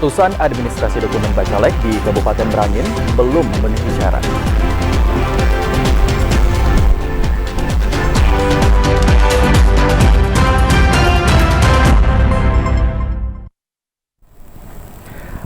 Ratusan administrasi dokumen Bacalek di Kabupaten Merangin belum memenuhi syarat.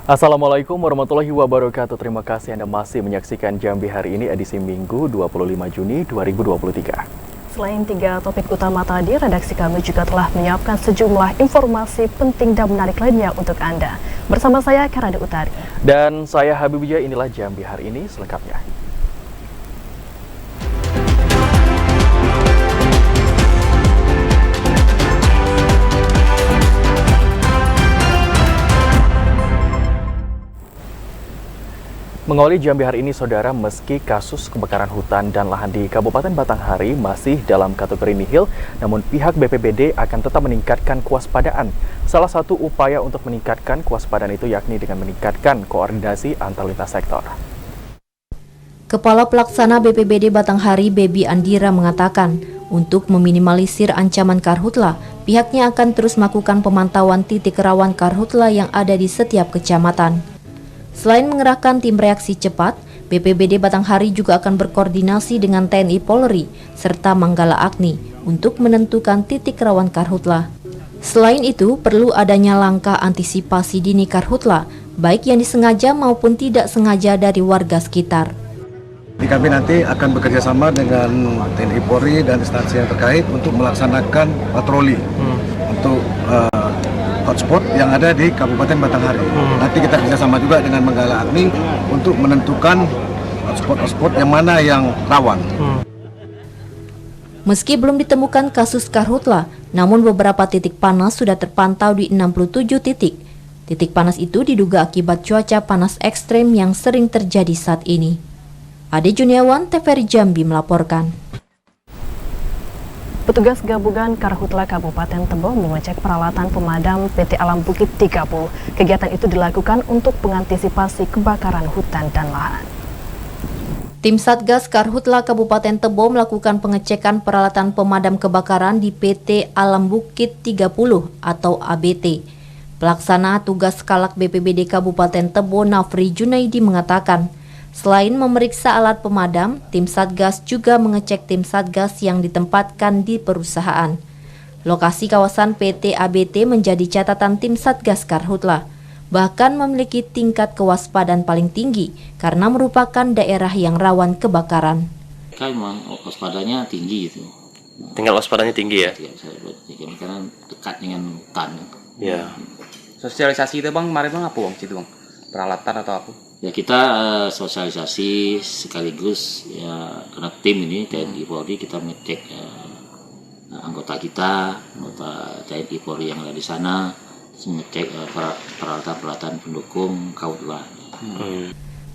Assalamualaikum warahmatullahi wabarakatuh. Terima kasih Anda masih menyaksikan Jambi hari ini edisi Minggu 25 Juni 2023. Selain 3 topik utama tadi, redaksi kami juga telah menyiapkan sejumlah informasi penting dan menarik lainnya untuk Anda. Bersama saya, Karade Utari. Dan saya Habib Wijaya, inilah Jambi hari ini selengkapnya. Mengawali Jambi hari ini, Saudara, meski kasus kebakaran hutan dan lahan di Kabupaten Batanghari masih dalam kategori nihil, namun pihak BPBD akan tetap meningkatkan kewaspadaan. Salah satu upaya untuk meningkatkan kewaspadaan itu yakni dengan meningkatkan koordinasi antar lintas sektor. Kepala Pelaksana BPBD Batanghari, Bebi Andira, mengatakan untuk meminimalisir ancaman karhutla, pihaknya akan terus melakukan pemantauan titik rawan karhutla yang ada di setiap kecamatan. Selain mengerahkan tim reaksi cepat, BPBD Batanghari juga akan berkoordinasi dengan TNI Polri serta Manggala Agni untuk menentukan titik rawan karhutla. Selain itu, perlu adanya langkah antisipasi dini karhutla, baik yang disengaja maupun tidak sengaja dari warga sekitar. Kami nanti akan bekerjasama dengan TNI Polri dan instansi yang terkait untuk melaksanakan patroli untuk hotspot yang ada di Kabupaten Batanghari. Nanti kita kerjasama juga dengan Manggala Agni untuk menentukan hotspot yang mana yang rawan. Meski belum ditemukan kasus karhutla, namun beberapa titik panas sudah terpantau di 67 titik. Titik panas itu diduga akibat cuaca panas ekstrem yang sering terjadi saat ini. Ade Juniawan, TVRI Jambi melaporkan. Petugas gabungan Karhutla Kabupaten Tebo mengecek peralatan pemadam PT Alam Bukit 30. Kegiatan itu dilakukan untuk mengantisipasi kebakaran hutan dan lahan. Tim Satgas Karhutla Kabupaten Tebo melakukan pengecekan peralatan pemadam kebakaran di PT Alam Bukit 30 atau ABT. Pelaksana tugas Kalak BPBD Kabupaten Tebo, Nafri Junaidi, mengatakan, selain memeriksa alat pemadam, tim Satgas juga mengecek tim Satgas yang ditempatkan di perusahaan. Lokasi kawasan PT ABT menjadi catatan tim Satgas Karhutla, bahkan memiliki tingkat kewaspadaan paling tinggi karena merupakan daerah yang rawan kebakaran. Memang waspadanya tinggi itu. Tinggal waspadanya tinggi ya? Karena dekat dengan hutan. Ya. Sosialisasi itu Bang, kemarin Bang apa Bang situ Bang? Peralatan atau apa? Ya kita sosialisasi sekaligus ya, karena tim ini TNI Polri kita ngecek anggota TNI Polri yang ada di sana, ngecek peralatan pendukung Karhutla.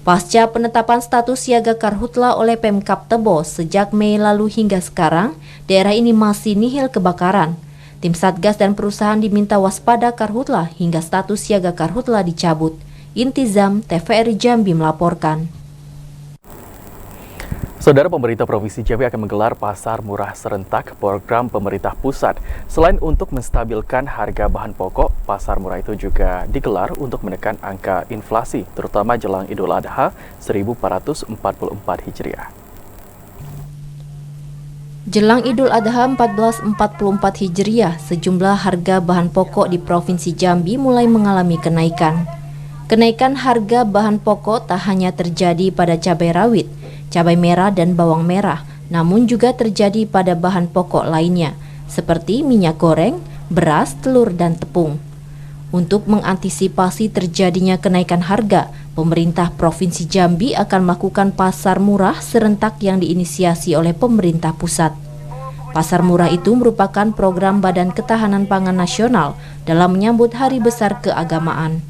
Pasca penetapan status siaga Karhutla oleh Pemkab Tebo sejak Mei lalu hingga sekarang, daerah ini masih nihil kebakaran. Tim Satgas dan perusahaan diminta waspada Karhutla hingga status siaga Karhutla dicabut. Intizam, TVRI Jambi melaporkan. Saudara, pemerintah Provinsi Jambi akan menggelar pasar murah serentak program pemerintah pusat. Selain untuk menstabilkan harga bahan pokok, pasar murah itu juga digelar untuk menekan angka inflasi, terutama jelang Idul Adha 1444 Hijriah. Jelang Idul Adha 1444 Hijriah, sejumlah harga bahan pokok di Provinsi Jambi mulai mengalami kenaikan. Kenaikan harga bahan pokok tak hanya terjadi pada cabai rawit, cabai merah dan bawang merah, namun juga terjadi pada bahan pokok lainnya, seperti minyak goreng, beras, telur, dan tepung. Untuk mengantisipasi terjadinya kenaikan harga, pemerintah Provinsi Jambi akan melakukan pasar murah serentak yang diinisiasi oleh pemerintah pusat. Pasar murah itu merupakan program Badan Ketahanan Pangan Nasional dalam menyambut Hari Besar Keagamaan.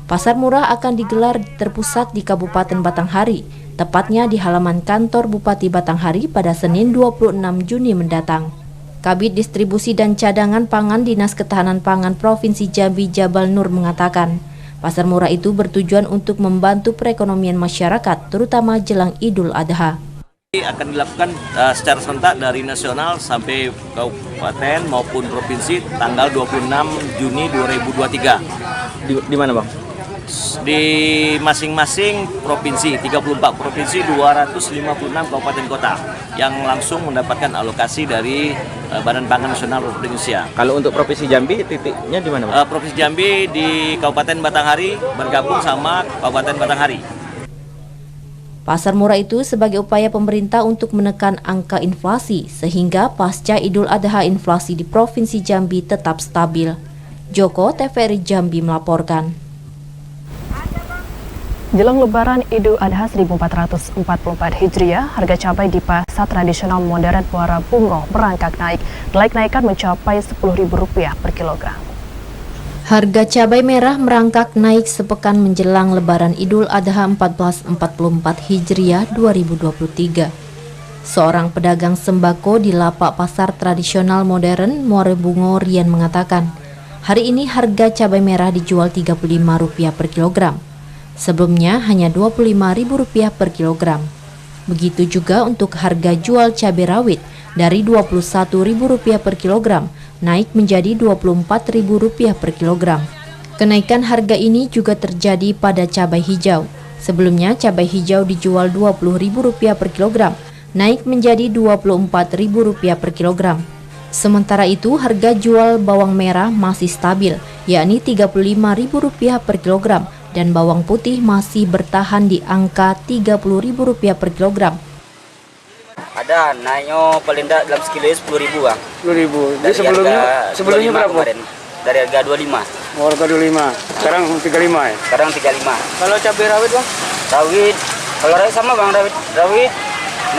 Pasar murah akan digelar terpusat di Kabupaten Batanghari, tepatnya di halaman kantor Bupati Batanghari pada Senin 26 Juni mendatang. Kabid Distribusi dan Cadangan Pangan Dinas Ketahanan Pangan Provinsi Jambi, Jabal Nur, mengatakan, pasar murah itu bertujuan untuk membantu perekonomian masyarakat, terutama jelang Idul Adha. Akan dilakukan secara serentak dari nasional sampai kabupaten maupun provinsi tanggal 26 Juni 2023. Di mana Bang? di masing-masing provinsi, 34 provinsi, 256 kabupaten kota yang langsung mendapatkan alokasi dari Badan Pangan Nasional Republik Indonesia. Kalau untuk Provinsi Jambi titiknya di mana, Pak? Provinsi Jambi di Kabupaten Batanghari bergabung sama Kabupaten Batanghari. Pasar murah itu sebagai upaya pemerintah untuk menekan angka inflasi sehingga pasca Idul Adha inflasi di Provinsi Jambi tetap stabil. Joko, TVRI Jambi melaporkan. Jelang Lebaran Idul Adha 1444 Hijriah, harga cabai di pasar tradisional modern Muara Bungo merangkak naik. Naikan mencapai Rp10.000 per kilogram. Harga cabai merah merangkak naik sepekan menjelang Lebaran Idul Adha 1444 Hijriah 2023. Seorang pedagang sembako di lapak pasar tradisional modern Muara Bungo Rian mengatakan, hari ini harga cabai merah dijual Rp35 per kilogram. Sebelumnya hanya Rp25.000 per kilogram. Begitu juga untuk harga jual cabai rawit dari Rp21.000 per kilogram naik menjadi Rp24.000 per kilogram. Kenaikan harga ini juga terjadi pada cabai hijau. Sebelumnya cabai hijau dijual Rp20.000 per kilogram, naik menjadi Rp24.000 per kilogram. Sementara itu harga jual bawang merah masih stabil, yakni Rp35.000 per kilogram, dan bawang putih masih bertahan di angka Rp30.000 per kilogram. Ada naiknya paling tidak dalam sekilo 10.000 bang. 10.000. Jadi sebelumnya berapa? Kemarin. Dari harga 25. Oh, harga 25. Sekarang 35 ya? Sekarang 35. Kalau cabai rawit bang? Rawit, kalau rawit sama bang, rawit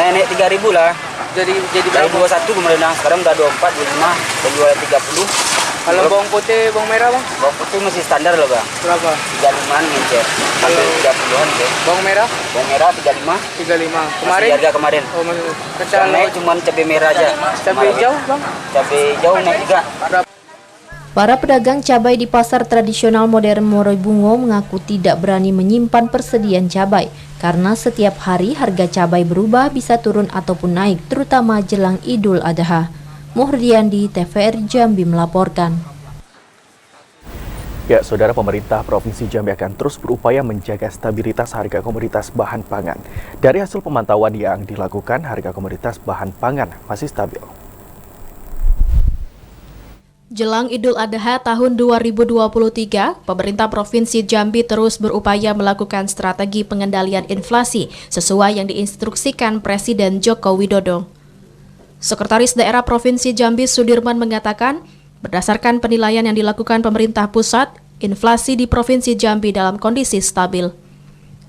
naik 3.000 lah. Jadi dari berapa? 21 kemarin, sekarang udah 24, 25, dan jual 30. Kalau bawang putih, bawang merah bang? Bawang putih masih standar loh bang. Berapa? 35-an ngincer. Sampai 30-an deh. Bawang merah? Bawang merah 35. 35. Kemarin? Masih harga kemarin. Oh, masih. Yang naik cuma cabai merah aja. Cabai hijau bang? Cabai hijau naik juga. Para pedagang cabai di pasar tradisional modern Muara Bungo mengaku tidak berani menyimpan persediaan cabai karena setiap hari harga cabai berubah, bisa turun ataupun naik, terutama jelang Idul Adha. Muhriandi, TVRI Jambi melaporkan. Ya, Saudara, pemerintah Provinsi Jambi akan terus berupaya menjaga stabilitas harga komoditas bahan pangan. Dari hasil pemantauan yang dilakukan, harga komoditas bahan pangan masih stabil. Jelang Idul Adha tahun 2023, pemerintah Provinsi Jambi terus berupaya melakukan strategi pengendalian inflasi sesuai yang diinstruksikan Presiden Joko Widodo. Sekretaris Daerah Provinsi Jambi Sudirman mengatakan, berdasarkan penilaian yang dilakukan pemerintah pusat, inflasi di Provinsi Jambi dalam kondisi stabil.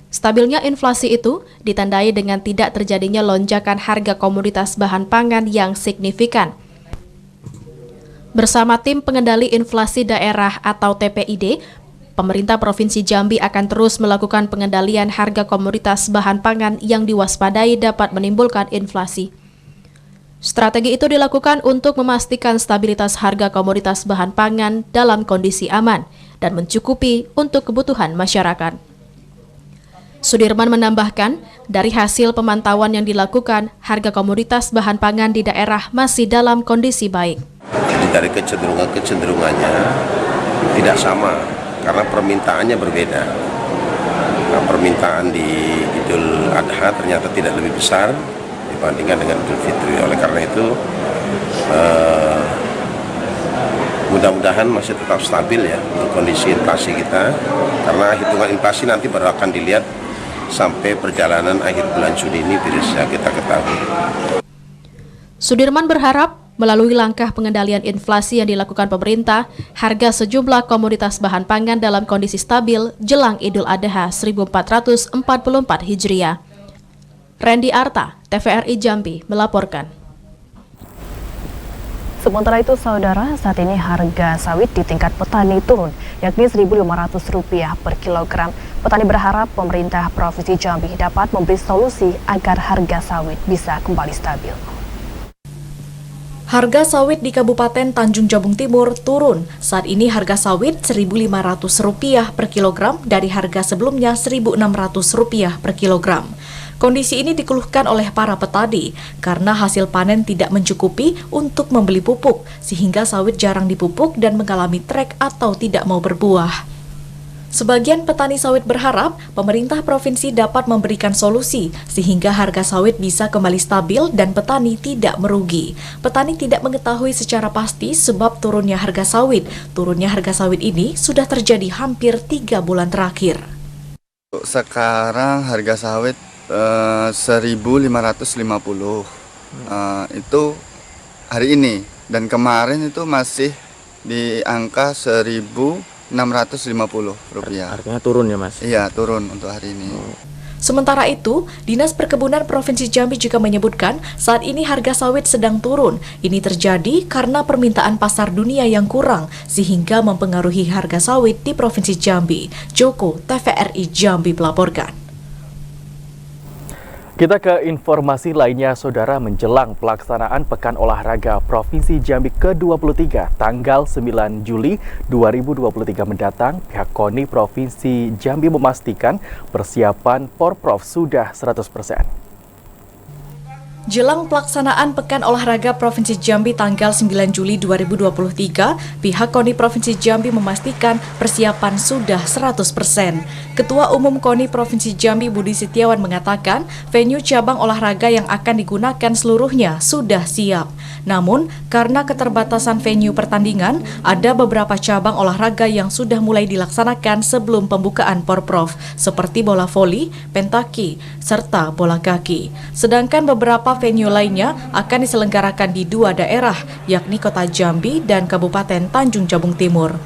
Stabilnya inflasi itu ditandai dengan tidak terjadinya lonjakan harga komoditas bahan pangan yang signifikan. Bersama tim pengendali inflasi daerah atau TPID, pemerintah Provinsi Jambi akan terus melakukan pengendalian harga komoditas bahan pangan yang diwaspadai dapat menimbulkan inflasi. Strategi itu dilakukan untuk memastikan stabilitas harga komoditas bahan pangan dalam kondisi aman dan mencukupi untuk kebutuhan masyarakat. Sudirman menambahkan, dari hasil pemantauan yang dilakukan, harga komoditas bahan pangan di daerah masih dalam kondisi baik. Dari kecenderungannya tidak sama karena permintaannya berbeda. Nah, permintaan di Idul Adha ternyata tidak lebih besar dibandingkan dengan Idul Fitri. Oleh karena itu mudah-mudahan masih tetap stabil ya untuk kondisi inflasi kita, karena hitungan inflasi nanti baru akan dilihat sampai perjalanan akhir bulan Juni ini bisa kita ketahui. Sudirman berharap melalui langkah pengendalian inflasi yang dilakukan pemerintah, harga sejumlah komoditas bahan pangan dalam kondisi stabil jelang Idul Adha 1444 Hijriah. Randy Arta, TVRI Jambi melaporkan. Sementara itu, Saudara, saat ini harga sawit di tingkat petani turun, yakni Rp1.500 per kilogram. Petani berharap pemerintah Provinsi Jambi dapat memberi solusi agar harga sawit bisa kembali stabil. Harga sawit di Kabupaten Tanjung Jabung Timur turun. Saat ini harga sawit Rp1.500 per kilogram dari harga sebelumnya Rp1.600 per kilogram. Kondisi ini dikeluhkan oleh para petani karena hasil panen tidak mencukupi untuk membeli pupuk, sehingga sawit jarang dipupuk dan mengalami trek atau tidak mau berbuah. Sebagian petani sawit berharap pemerintah provinsi dapat memberikan solusi sehingga harga sawit bisa kembali stabil dan petani tidak merugi. Petani tidak mengetahui secara pasti sebab turunnya harga sawit. Turunnya harga sawit ini sudah terjadi hampir 3 bulan terakhir. Sekarang harga sawit 1.550 itu hari ini, dan kemarin itu masih di angka 1.650 rupiah. Artinya turun ya, Mas? Iya, turun untuk hari ini. Sementara itu, Dinas Perkebunan Provinsi Jambi juga menyebutkan saat ini harga sawit sedang turun. Ini terjadi karena permintaan pasar dunia yang kurang, sehingga mempengaruhi harga sawit di Provinsi Jambi. Joko, TVRI Jambi melaporkan. Kita ke informasi lainnya, Saudara. Menjelang pelaksanaan Pekan Olahraga Provinsi Jambi ke-23 tanggal 9 Juli 2023 mendatang, pihak KONI Provinsi Jambi memastikan persiapan Porprov sudah 100%. Jelang pelaksanaan Pekan Olahraga Provinsi Jambi tanggal 9 Juli 2023, pihak KONI Provinsi Jambi memastikan persiapan sudah 100%. Ketua Umum KONI Provinsi Jambi Budi Setiawan mengatakan venue cabang olahraga yang akan digunakan seluruhnya sudah siap. Namun, karena keterbatasan venue pertandingan, ada beberapa cabang olahraga yang sudah mulai dilaksanakan sebelum pembukaan Porprov, seperti bola voli, pentaki, serta bola kaki. Sedangkan beberapa venue lainnya akan diselenggarakan di 2 daerah, yakni Kota Jambi dan Kabupaten Tanjung Jabung Timur.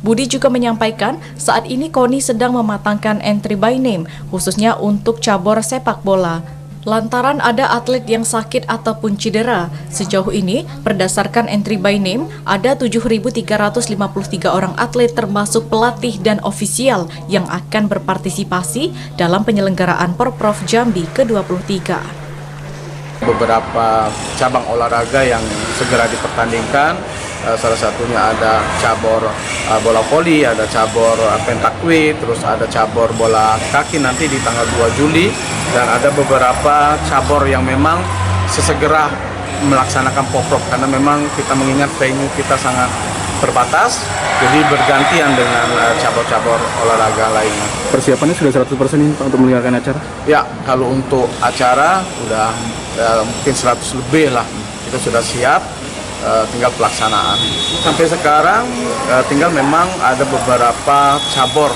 Budi juga menyampaikan saat ini KONI sedang mematangkan entry by name, khususnya untuk cabur sepak bola. Lantaran ada atlet yang sakit ataupun cedera. Sejauh ini, berdasarkan entry by name, ada 7.353 orang atlet termasuk pelatih dan ofisial yang akan berpartisipasi dalam penyelenggaraan Porprov Jambi ke-23. Beberapa cabang olahraga yang segera dipertandingkan, salah satunya ada cabur bola voli, ada cabur pentakwi, terus ada cabur bola kaki nanti di tanggal 2 Juli, dan ada beberapa cabur yang memang sesegera melaksanakan Porprov karena memang kita mengingat venue kita sangat terbatas, jadi bergantian dengan cabur-cabur olahraga lainnya. Persiapannya sudah 100% Pak untuk menyelenggarakan acara? Ya, kalau untuk acara udah mungkin 100 lebih lah, itu sudah siap, tinggal pelaksanaan. Sampai sekarang tinggal memang ada beberapa cabur,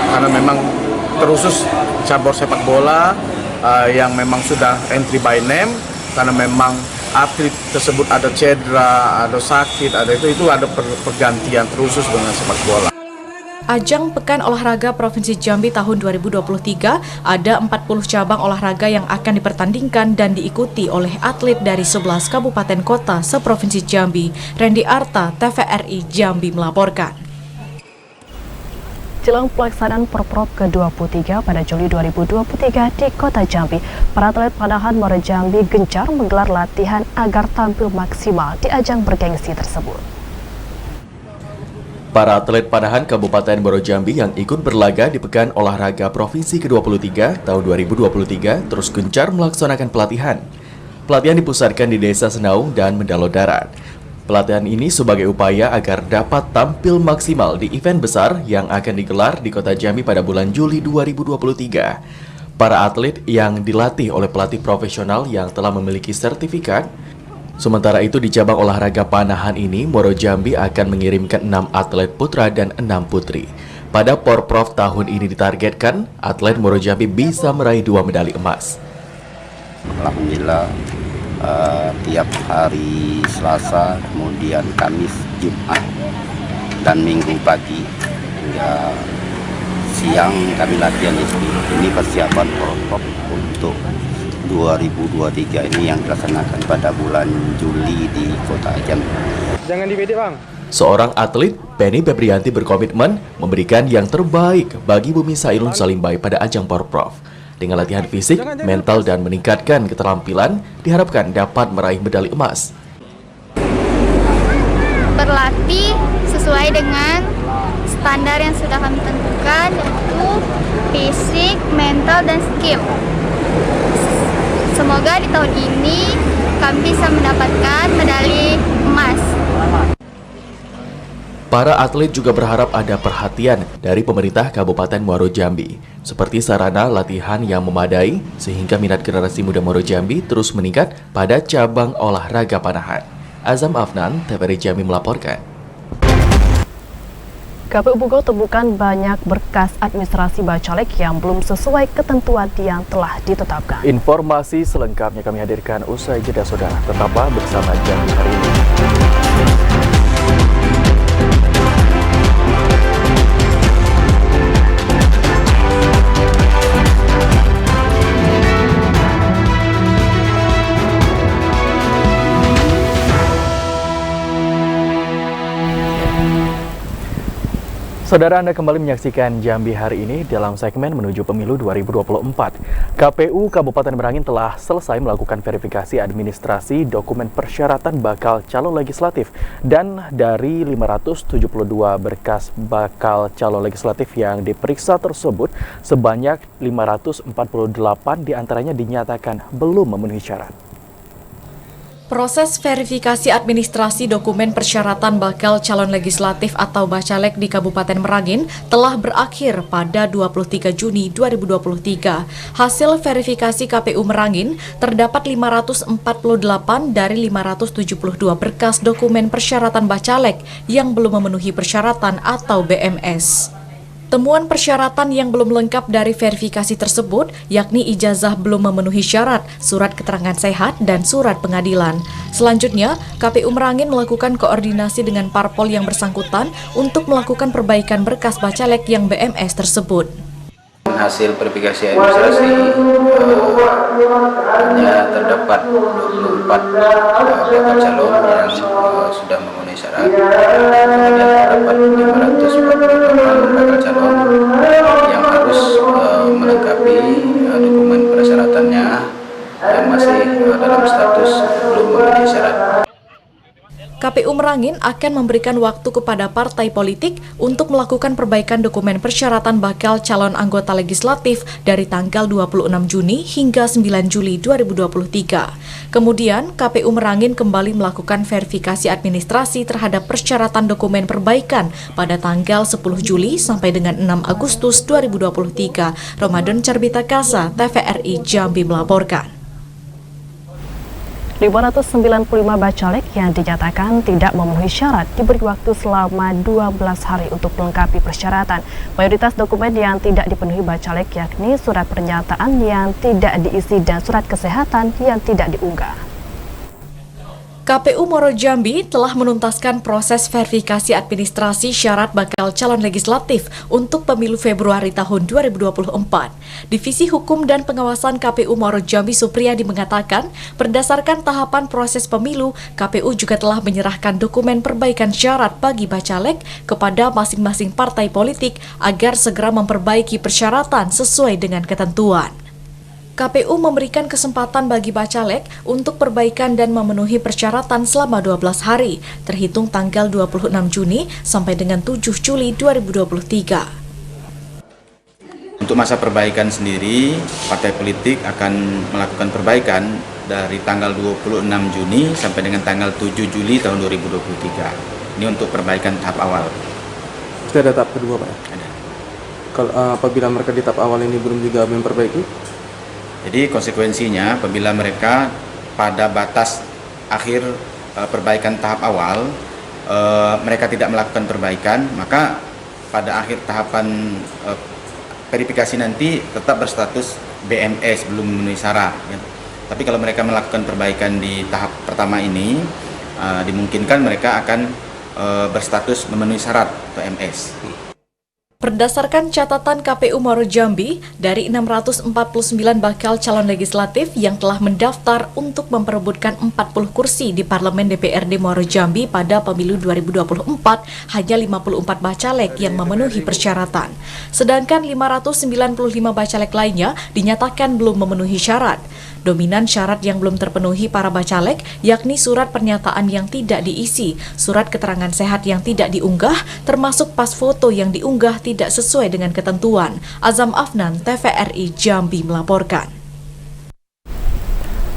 karena memang terusus cabur sepak bola yang memang sudah entry by name, karena memang atlet tersebut ada cedera, ada sakit, ada itu ada pergantian terusus dengan sepak bola. Ajang Pekan Olahraga Provinsi Jambi tahun 2023 ada 40 cabang olahraga yang akan dipertandingkan dan diikuti oleh atlet dari 11 kabupaten kota seprovinsi Jambi. Randy Arta, TVRI Jambi melaporkan. Jelang pelaksanaan Porprov ke-23 pada Juli 2023 di Kota Jambi, para atlet Panahan Muaro Jambi gencar menggelar latihan agar tampil maksimal di ajang bergengsi tersebut. Para atlet Panahan Kabupaten Muaro Jambi yang ikut berlaga di Pekan Olahraga Provinsi ke-23 tahun 2023 terus gencar melaksanakan pelatihan. Pelatihan dipusatkan di Desa Senaung dan Mendalo Darat. Pelatihan ini sebagai upaya agar dapat tampil maksimal di event besar yang akan digelar di Kota Jambi pada bulan Juli 2023. Para atlet yang dilatih oleh pelatih profesional yang telah memiliki sertifikat. Sementara itu di cabang olahraga Panahan ini, Muaro Jambi akan mengirimkan 6 atlet putra dan 6 putri. Pada Porprov tahun ini ditargetkan atlet Muaro Jambi bisa meraih 2 medali emas. Alhamdulillah, tiap hari Selasa, kemudian Kamis, Jumat, dan Minggu pagi hingga siang kami latihan di sini. Ini persiapan Porprov untuk 2023 ini yang dilaksanakan pada bulan Juli di Kota Jambi. Jangan dipedek, Bang. Seorang atlet, Penny Febrianti, berkomitmen memberikan yang terbaik bagi Bumi Sailun Salimbai pada ajang Porprov. Dengan latihan fisik, mental, dan meningkatkan keterampilan, diharapkan dapat meraih medali emas. Berlatih sesuai dengan standar yang sudah kami tentukan, yaitu fisik, mental, dan skill. Semoga di tahun ini kami bisa mendapatkan medali emas. Para atlet juga berharap ada perhatian dari pemerintah Kabupaten Muaro Jambi, seperti sarana latihan yang memadai sehingga minat generasi muda Muaro Jambi terus meningkat pada cabang olahraga panahan. Azam Afnan, TVRI Jambi melaporkan. KPU Bogor temukan banyak berkas administrasi bacalek yang belum sesuai ketentuan yang telah ditetapkan. Informasi selengkapnya kami hadirkan usai jeda saudara. Tetaplah bersama Jambi hari ini. Saudara, Anda kembali menyaksikan Jambi hari ini dalam segmen menuju pemilu 2024. KPU Kabupaten Merangin telah selesai melakukan verifikasi administrasi dokumen persyaratan bakal calon legislatif. Dan dari 572 berkas bakal calon legislatif yang diperiksa tersebut, sebanyak 548 diantaranya dinyatakan belum memenuhi syarat. Proses verifikasi administrasi dokumen persyaratan bakal calon legislatif atau bacalek di Kabupaten Merangin telah berakhir pada 23 Juni 2023. Hasil verifikasi KPU Merangin terdapat 548 dari 572 berkas dokumen persyaratan bacalek yang belum memenuhi persyaratan atau BMS. Temuan persyaratan yang belum lengkap dari verifikasi tersebut, yakni ijazah belum memenuhi syarat, surat keterangan sehat, dan surat pengadilan. Selanjutnya, KPU Merangin melakukan koordinasi dengan parpol yang bersangkutan untuk melakukan perbaikan berkas bacalek yang BMS tersebut. Hasil verifikasi administrasi hanya terdapat 24 bakal calon yang sudah memenuhi syarat, kemudian terdapat 548 bakal calon yang harus melengkapi dokumen persyaratannya yang masih dalam status belum memenuhi syarat. KPU Merangin akan memberikan waktu kepada partai politik untuk melakukan perbaikan dokumen persyaratan bakal calon anggota legislatif dari tanggal 26 Juni hingga 9 Juli 2023. Kemudian, KPU Merangin kembali melakukan verifikasi administrasi terhadap persyaratan dokumen perbaikan pada tanggal 10 Juli sampai dengan 6 Agustus 2023. Ramadan Carbita Kasa, TVRI Jambi melaporkan. 595 bacalek yang dinyatakan tidak memenuhi syarat diberi waktu selama 12 hari untuk melengkapi persyaratan. Mayoritas dokumen yang tidak dipenuhi bacalek yakni surat pernyataan yang tidak diisi dan surat kesehatan yang tidak diunggah. KPU Muaro Jambi telah menuntaskan proses verifikasi administrasi syarat bakal calon legislatif untuk pemilu Februari tahun 2024. Divisi Hukum dan Pengawasan KPU Muaro Jambi Supriyadi mengatakan, berdasarkan tahapan proses pemilu, KPU juga telah menyerahkan dokumen perbaikan syarat bagi bacalek kepada masing-masing partai politik agar segera memperbaiki persyaratan sesuai dengan ketentuan. KPU memberikan kesempatan bagi bacalek untuk perbaikan dan memenuhi persyaratan selama 12 hari, terhitung tanggal 26 Juni sampai dengan 7 Juli 2023. Untuk masa perbaikan sendiri, partai politik akan melakukan perbaikan dari tanggal 26 Juni sampai dengan tanggal 7 Juli tahun 2023. Ini untuk perbaikan tahap awal. Sudah ada tahap kedua, Pak? Ada. Kalau apabila mereka di tahap awal ini belum juga memperbaiki? Jadi konsekuensinya apabila mereka pada batas akhir perbaikan tahap awal mereka tidak melakukan perbaikan, maka pada akhir tahapan verifikasi nanti tetap berstatus BMS, belum memenuhi syarat. Tapi kalau mereka melakukan perbaikan di tahap pertama ini, dimungkinkan mereka akan berstatus memenuhi syarat BMS. Berdasarkan catatan KPU Muaro Jambi, dari 649 bakal calon legislatif yang telah mendaftar untuk memperebutkan 40 kursi di Parlemen DPRD Muaro Jambi pada pemilu 2024, hanya 54 bacalek yang memenuhi persyaratan. Sedangkan 595 bacalek lainnya dinyatakan belum memenuhi syarat. Dominan syarat yang belum terpenuhi para bacalek yakni surat pernyataan yang tidak diisi, surat keterangan sehat yang tidak diunggah, termasuk pas foto yang diunggah tidak sesuai dengan ketentuan. Azam Afnan, TVRI Jambi melaporkan.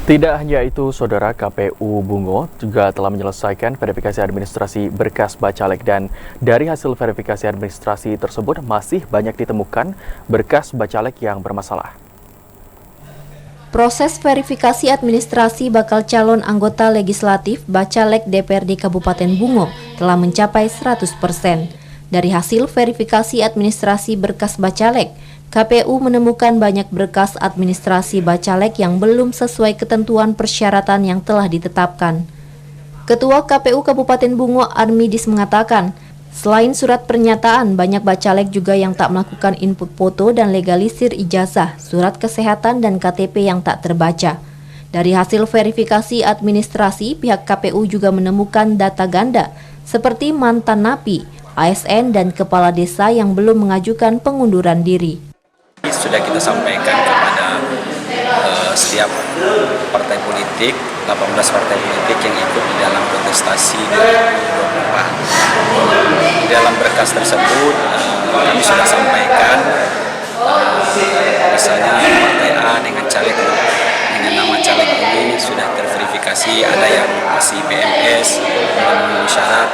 Tidak hanya itu, Saudara, KPU Bungo juga telah menyelesaikan verifikasi administrasi berkas bacalek dan dari hasil verifikasi administrasi tersebut masih banyak ditemukan berkas bacalek yang bermasalah. Proses verifikasi administrasi bakal calon anggota legislatif bacalek DPRD Kabupaten Bungo telah mencapai 100%. Dari hasil verifikasi administrasi berkas bacalek, KPU menemukan banyak berkas administrasi bacalek yang belum sesuai ketentuan persyaratan yang telah ditetapkan. Ketua KPU Kabupaten Bungo Armidis mengatakan, selain surat pernyataan, banyak bacalek juga yang tak melakukan input foto dan legalisir ijazah, surat kesehatan dan KTP yang tak terbaca. Dari hasil verifikasi administrasi, pihak KPU juga menemukan data ganda seperti mantan napi, ASN dan kepala desa yang belum mengajukan pengunduran diri. Sudah kita sampaikan kepada setiap partai politik, 18 partai politik yang ikut di dalam kontestasi 2024. Di dalam berkas tersebut kami sudah sampaikan misalnya partai A dengan caleg dengan nama caleg ini sudah terverifikasi, ada yang masih PMS belum memenuhi syarat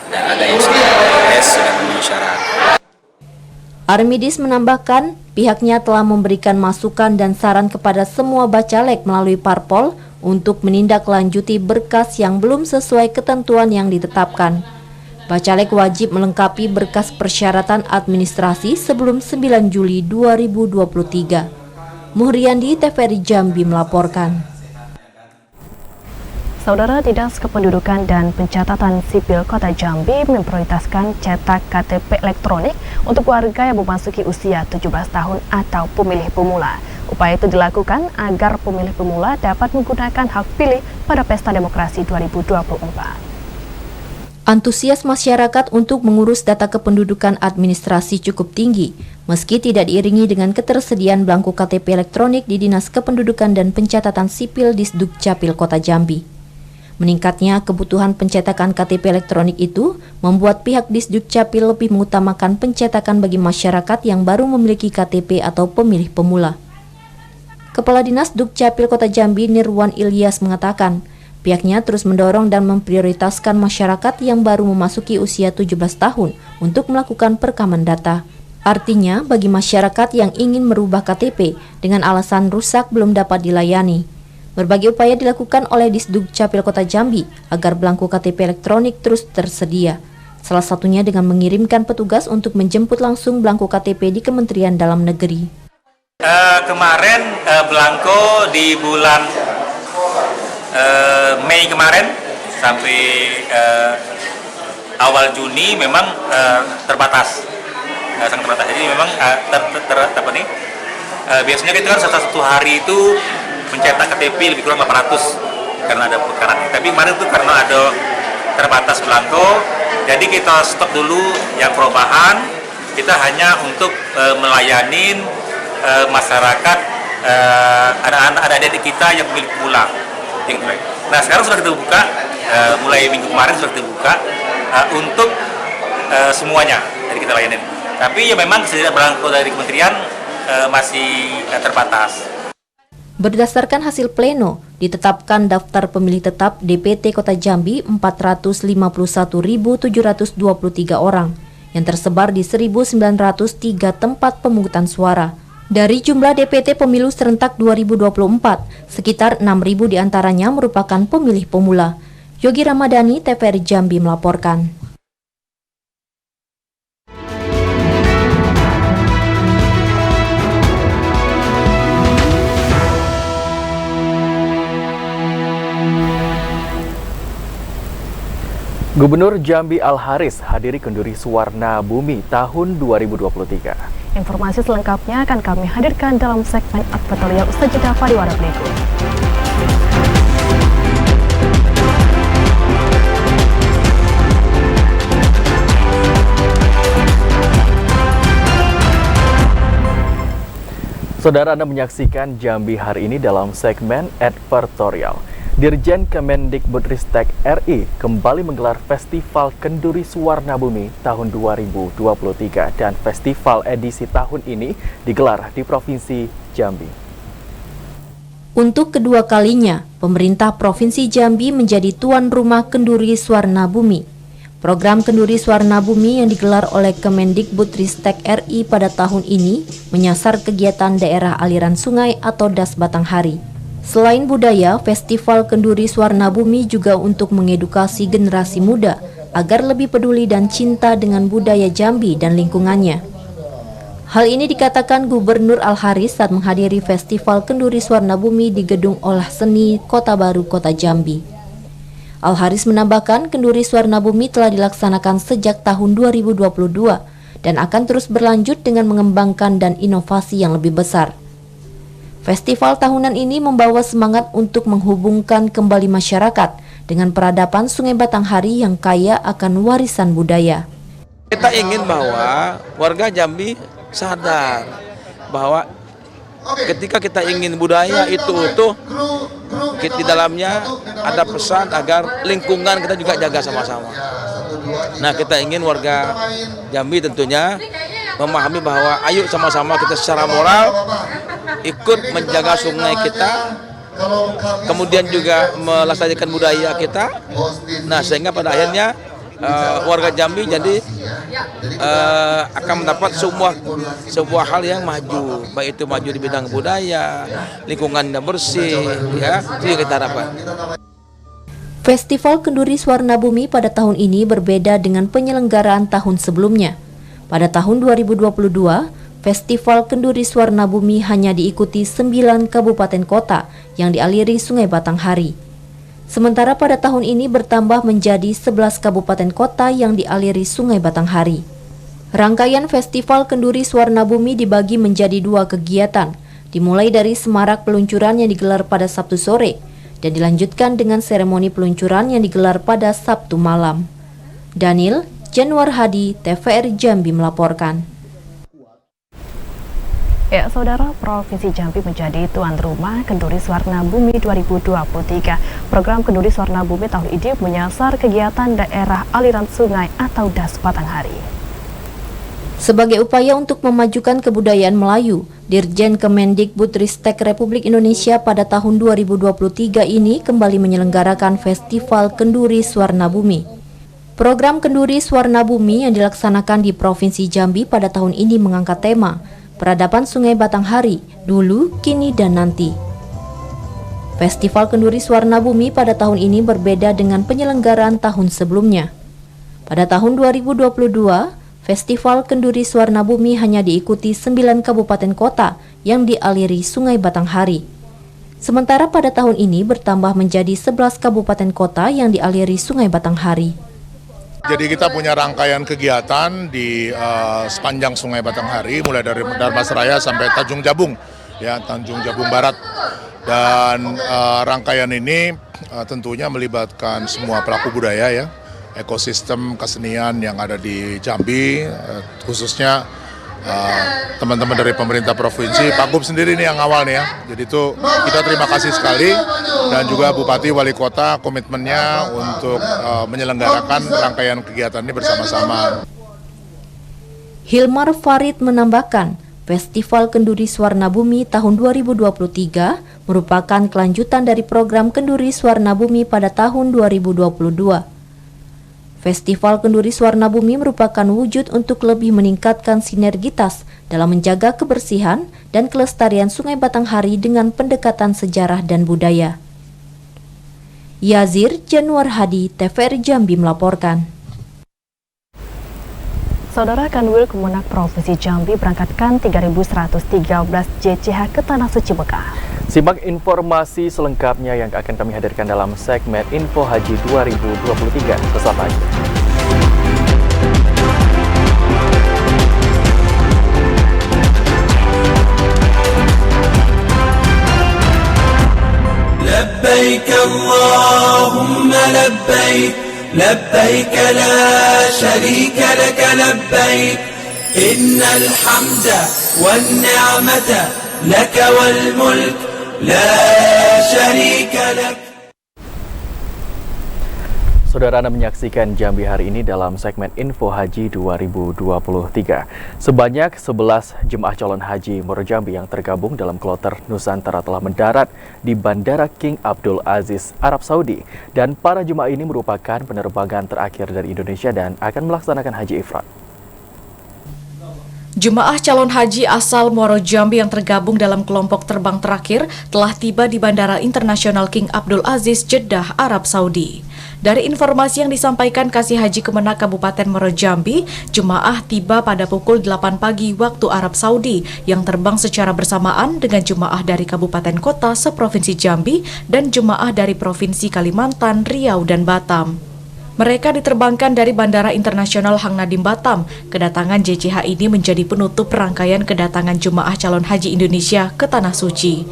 dan ada yang sudah PMS sudah memenuhi syarat. Armidis menambahkan, pihaknya telah memberikan masukan dan saran kepada semua bacalek melalui parpol untuk menindaklanjuti berkas yang belum sesuai ketentuan yang ditetapkan. Bacalek wajib melengkapi berkas persyaratan administrasi sebelum 9 Juli 2023. Muhriandi, TVRI Jambi melaporkan. Saudara, Dinas Kependudukan dan Pencatatan Sipil Kota Jambi memprioritaskan cetak KTP elektronik untuk warga yang memasuki usia 17 tahun atau pemilih pemula. Upaya itu dilakukan agar pemilih pemula dapat menggunakan hak pilih pada Pesta Demokrasi 2024. Antusias masyarakat untuk mengurus data kependudukan administrasi cukup tinggi, meski tidak diiringi dengan ketersediaan belangko KTP elektronik di Dinas Kependudukan dan Pencatatan Sipil Disdukcapil Kota Jambi. Meningkatnya kebutuhan pencetakan KTP elektronik itu membuat pihak Disdukcapil lebih mengutamakan pencetakan bagi masyarakat yang baru memiliki KTP atau pemilih pemula. Kepala Dinas Dukcapil Kota Jambi Nirwan Ilyas mengatakan, pihaknya terus mendorong dan memprioritaskan masyarakat yang baru memasuki usia 17 tahun untuk melakukan perekaman data. Artinya, bagi masyarakat yang ingin merubah KTP dengan alasan rusak belum dapat dilayani. Berbagai upaya dilakukan oleh Disdukcapil Kota Jambi agar belangko KTP elektronik terus tersedia. Salah satunya dengan mengirimkan petugas untuk menjemput langsung belangko KTP di Kementerian Dalam Negeri. Kemarin belangko di bulan Mei kemarin sampai awal Juni memang terbatas, sangat terbatas. Jadi memang biasanya kita kan satu hari itu mencetak KTP lebih kurang 800 karena ada perkara ini. Tapi kemarin itu karena ada terbatas belangko, jadi kita stop dulu yang perubahan. Kita hanya untuk melayani masyarakat, adik-adik kita yang milik pemula. Nah sekarang sudah kita buka, mulai minggu kemarin sudah kita buka untuk semuanya, jadi kita layani. Tapi ya memang kesediaan belangko dari kementerian masih terbatas. Berdasarkan hasil pleno, ditetapkan daftar pemilih tetap DPT Kota Jambi 451.723 orang yang tersebar di 1.903 tempat pemungutan suara. Dari jumlah DPT pemilu serentak 2024, sekitar 6.000 diantaranya merupakan pemilih pemula. Yogi Ramadhani, TVRI Jambi melaporkan. Gubernur Jambi Al-Haris hadiri Kenduri Suwarna Bumi tahun 2023. Informasi selengkapnya akan kami hadirkan dalam segmen advertorial usai jeda pariwara berikut. Saudara, Anda menyaksikan Jambi hari ini dalam segmen advertorial. Dirjen Kemendikbudristek RI kembali menggelar Festival Kenduri Suwarna Bumi tahun 2023 dan festival edisi tahun ini digelar di Provinsi Jambi. Untuk kedua kalinya, pemerintah Provinsi Jambi menjadi tuan rumah Kenduri Swarna Bumi. Program Kenduri Swarna Bumi yang digelar oleh Kemendikbudristek RI pada tahun ini menyasar kegiatan daerah aliran sungai atau Das Batanghari. Selain budaya, Festival Kenduri Swarna Bumi juga untuk mengedukasi generasi muda agar lebih peduli dan cinta dengan budaya Jambi dan lingkungannya. Hal ini dikatakan Gubernur Al-Haris saat menghadiri Festival Kenduri Swarna Bumi di Gedung Olah Seni Kota Baru, Kota Jambi. Al-Haris menambahkan Kenduri Swarna Bumi telah dilaksanakan sejak tahun 2022 dan akan terus berlanjut dengan mengembangkan dan inovasi yang lebih besar. Festival tahunan ini membawa semangat untuk menghubungkan kembali masyarakat dengan peradaban Sungai Batanghari yang kaya akan warisan budaya. Kita ingin bahwa warga Jambi sadar bahwa ketika kita ingin budaya itu utuh, di dalamnya ada pesan agar lingkungan kita juga jaga sama-sama. Nah, kita ingin warga Jambi tentunya memahami bahwa ayo sama-sama kita secara moral ikut menjaga sungai kita, kemudian juga melestarikan budaya kita. Nah, sehingga pada akhirnya warga Jambi jadi akan mendapat sebuah hal yang maju, baik itu maju di bidang budaya, lingkungannya bersih, ya, itu yang kita harapkan. Festival Kenduri Swarna Bumi pada tahun ini berbeda dengan penyelenggaraan tahun sebelumnya. Pada tahun 2022, Festival Kenduri Swarna Bumi hanya diikuti 9 kabupaten kota yang dialiri Sungai Batanghari. Sementara pada tahun ini bertambah menjadi 11 kabupaten kota yang dialiri Sungai Batanghari. Rangkaian Festival Kenduri Swarna Bumi dibagi menjadi 2 kegiatan, dimulai dari semarak peluncuran yang digelar pada Sabtu sore dan dilanjutkan dengan seremoni peluncuran yang digelar pada Sabtu malam. Daniel Januar Hadi, TVRI Jambi melaporkan. Ya, Saudara, Provinsi Jambi menjadi tuan rumah Kenduri Swarna Bumi 2023. Program Kenduri Swarna Bumi tahun ini menyasar kegiatan daerah aliran sungai atau Das Batanghari. Sebagai upaya untuk memajukan kebudayaan Melayu, Dirjen Kemendikbudristek Republik Indonesia pada tahun 2023 ini kembali menyelenggarakan Festival Kenduri Swarna Bumi. Program Kenduri Swarna Bumi yang dilaksanakan di Provinsi Jambi pada tahun ini mengangkat tema Peradaban Sungai Batanghari, dulu, kini, dan nanti. Festival Kenduri Swarna Bumi pada tahun ini berbeda dengan penyelenggaraan tahun sebelumnya. Pada tahun 2022, Festival Kenduri Swarna Bumi hanya diikuti 9 kabupaten kota yang dialiri Sungai Batanghari. Sementara pada tahun ini bertambah menjadi 11 kabupaten kota yang dialiri Sungai Batanghari. Jadi kita punya rangkaian kegiatan di sepanjang Sungai Batanghari, mulai dari Darmasraya sampai Tanjung Jabung, ya, Tanjung Jabung Barat. Dan rangkaian ini tentunya melibatkan semua pelaku budaya, ya, ekosistem kesenian yang ada di Jambi, khususnya teman-teman dari pemerintah provinsi, Pak Gub sendiri nih yang awal nih, ya. Jadi itu kita terima kasih sekali, dan juga Bupati Wali Kota komitmennya untuk menyelenggarakan rangkaian kegiatan ini bersama-sama. Hilmar Farid menambahkan, Festival Kenduri Swarna Bumi tahun 2023 merupakan kelanjutan dari program Kenduri Swarna Bumi pada tahun 2022. Festival Kenduri Swarna Bumi merupakan wujud untuk lebih meningkatkan sinergitas dalam menjaga kebersihan dan kelestarian Sungai Batanghari dengan pendekatan sejarah dan budaya. Yazir Januar Hadi, TVRI Jambi melaporkan. Saudara, Kanwil Kemenak Provinsi Jambi berangkatkan 3.113 JCH ke Tanah Suci Mekah. Simak informasi selengkapnya yang akan kami hadirkan dalam segmen Info Haji 2023 sesaat lagi. Labbaik Allahumma labbaik, labbaik la sharika laka labbaik, innal hamda wan ni'mata laka wal mulk la syarika lak. Saudara, Anda menyaksikan Jambi hari ini dalam segmen Info Haji 2023. Sebanyak 11 jemaah calon haji Muaro Jambi yang tergabung dalam kloter Nusantara telah mendarat di Bandara King Abdul Aziz, Arab Saudi. Dan para jemaah ini merupakan penerbangan terakhir dari Indonesia dan akan melaksanakan haji ifrad. Jemaah calon haji asal Muaro Jambi yang tergabung dalam kelompok terbang terakhir telah tiba di Bandara Internasional King Abdul Aziz, Jeddah, Arab Saudi. Dari informasi yang disampaikan Kasih Haji Kemenak Kabupaten Muaro Jambi, jemaah tiba pada pukul 8 pagi waktu Arab Saudi yang terbang secara bersamaan dengan jemaah dari kabupaten kota seprovinsi Jambi dan jemaah dari Provinsi Kalimantan, Riau, dan Batam. Mereka diterbangkan dari Bandara Internasional Hang Nadim Batam. Kedatangan JCH ini menjadi penutup rangkaian kedatangan jemaah calon haji Indonesia ke Tanah Suci.